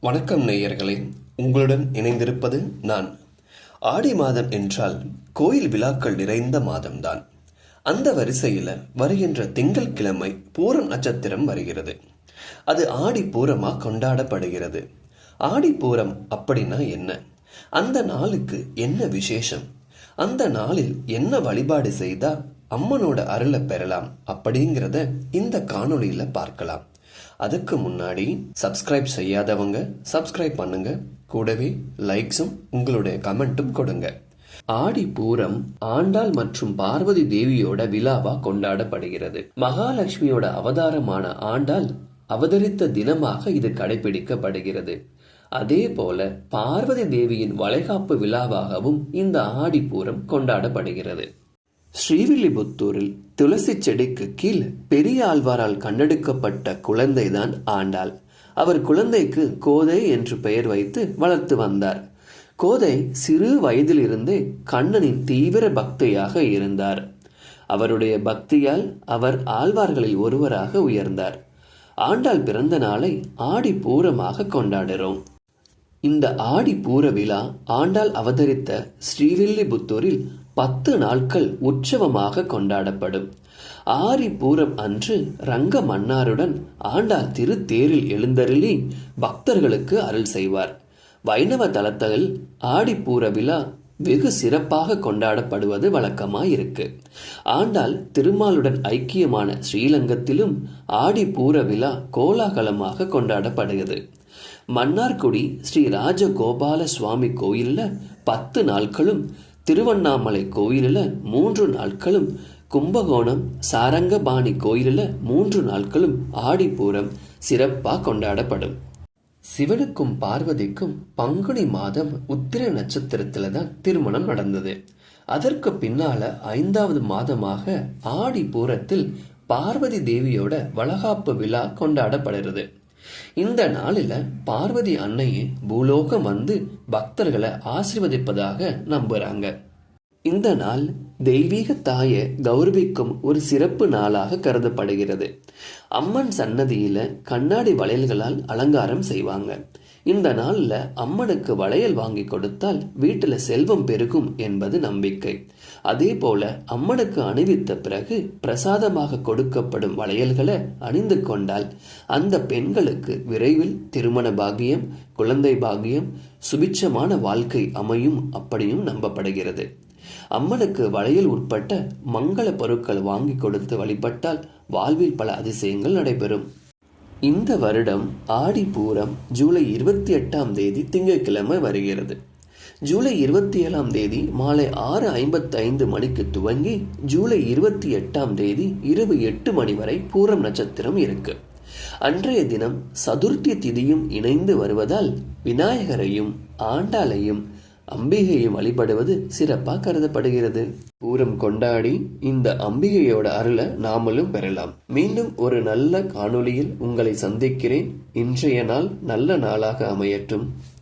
வணக்கம் நேயர்களே, உங்களுடன் இணைந்திருப்பது நான். ஆடி மாதம் என்றால் கோயில் விழாக்கள் நிறைந்த மாதம்தான். அந்த வரிசையில் வருகின்ற திங்கள் கிழமை பூரம் நட்சத்திரம் வருகிறது. அது ஆடி பூரமா கொண்டாடப்படுகிறது. ஆடி பூரம் அப்படின்னா என்ன? அந்த நாளுக்கு என்ன விசேஷம்? அந்த நாளில் என்ன வழிபாடு செய்தா அம்மனோட அருளை பெறலாம் அப்படிங்கிறத இந்த காணொளியில பார்க்கலாம். அதுக்கு முன்னாடி சப்ஸ்கிரைப் செய்யாதவங்க சப்ஸ்கிரைப் பண்ணுங்க. கூடவே லைக்ஸும் உங்களுடைய கமெண்ட்டும் கொடுங்க. ஆடி பூரம் ஆண்டாள் மற்றும் பார்வதி தேவியோட விழாவா கொண்டாடப்படுகிறது. மகாலட்சுமியோட அவதாரமான ஆண்டாள் அவதரித்த தினமாக இது கடைபிடிக்கப்படுகிறது. அதே போல பார்வதி தேவியின் வளைகாப்பு விழாவாகவும் இந்த ஆடி பூரம் கொண்டாடப்படுகிறது. ஸ்ரீவில்லிபுத்தூரில் துளசி செடிக்கு கீழ் பெரிய ஆழ்வாரால் கண்டெடுக்கப்பட்ட குழந்தைதான் ஆண்டாள். அவர் குழந்தைக்கு கோதை என்று பெயர் வைத்து வளர்த்து வந்தார். கோதை சிறு வயதிலிருந்தே கண்ணனின் தீவிர பக்தையாக இருந்தார். அவருடைய பக்தியால் அவர் ஆழ்வார்களில் ஒருவராக உயர்ந்தார். ஆண்டாள் பிறந்த நாளை ஆடி பூரமாக கொண்டாடுகிறோம். இந்த ஆடி பூர விழா ஆண்டாள் அவதரித்த ஸ்ரீவில்லிபுத்தூரில் 10 நாட்கள் உற்சவமாக கொண்டாடப்படும். ஆடி பூரம் அன்று ரங்க மன்னாருடன் ஆண்டாள் திருத்தேரில் எழுந்தருளி பக்தர்களுக்கு அருள் செய்வார். வைணவ தலத்தில் ஆடி பூர விழா வெகு சிறப்பாக கொண்டாடப்படுவது வழக்கமாயிருக்கு. ஆண்டாள் திருமாலுடன் ஐக்கியமான ஸ்ரீலங்கத்திலும் ஆடி பூர விழா கோலாகலமாக கொண்டாடப்படுகிறது. மன்னார்குடி ஸ்ரீ ராஜகோபால சுவாமி கோயிலில் 10 நாட்களும், திருவண்ணாமலை கோயிலில் 3 நாட்களும், கும்பகோணம் சாரங்கபாணி கோயிலில் 3 நாட்களும் ஆடிப்பூரம் சிறப்பாக கொண்டாடப்படும். சிவனுக்கும் பார்வதிக்கும் பங்குனி மாதம் உத்திர நட்சத்திரத்துல தான் திருமணம் நடந்தது. அதற்கு பின்னால 5வது மாதமாக ஆடி பூரத்தில் பார்வதி தேவியோட வளகாப்பு விழா கொண்டாடப்படுகிறது. இந்த நாளில பார்வதி அன்னையே பூலோகம் வந்து பக்தர்களை ஆசீர்வதிப்பதாக நம்புறாங்க. இந்த நாள் தெய்வீக தாயை கௌரவிக்கும் ஒரு சிறப்பு நாளாக கருதப்படுகிறது. அம்மன் சன்னதியில கண்ணாடி வளையல்களால் அலங்காரம் செய்வாங்க. இந்த நாள்ல அம்மனுக்கு வளையல் வாங்கி கொடுத்தால் வீட்டுல செல்வம் பெருகும் என்பது நம்பிக்கை. அதே போல அம்மனுக்கு அணிவித்த பிறகு பிரசாதமாக கொடுக்கப்படும் வளையல்களை அணிந்து கொண்டால் அந்த பெண்களுக்கு விரைவில் திருமண பாகியம், குழந்தை பாகியம், சுபிட்சமான வாழ்க்கை அமையும் அப்படியும் நம்பப்படுகிறது. அம்மனுக்கு வளையல் உட்பட்ட மங்கள பொருட்கள் வாங்கி கொடுத்து வழிபட்டால் வாழ்வில் பல அதிசயங்கள் நடைபெறும். இந்த வருடம் ஆடி பூரம் ஜூலை 28ஆம் தேதி திங்கட்கிழமை வருகிறது. ஜூலை 27ஆம் தேதி மாலை 6:55 மணிக்கு துவங்கி ஜூலை 28ஆம் தேதி இரவு 8 மணி வரை பூரம் நட்சத்திரம் இருக்கு. அன்றைய தினம் சதுர்த்தி திதியும் இணைந்து வருவதால் விநாயகரையும் ஆண்டாளையும் அம்பிகையை வழிபடுவது சிறப்பாக கருதப்படுகிறது. பூரம் கொண்டாடி இந்த அம்பிகையோட அருளை நாமளும் பெறலாம். மீண்டும் ஒரு நல்ல காணொளியில் உங்களை சந்திக்கிறேன். இன்றைய நாள் நல்ல நாளாக அமையட்டும்.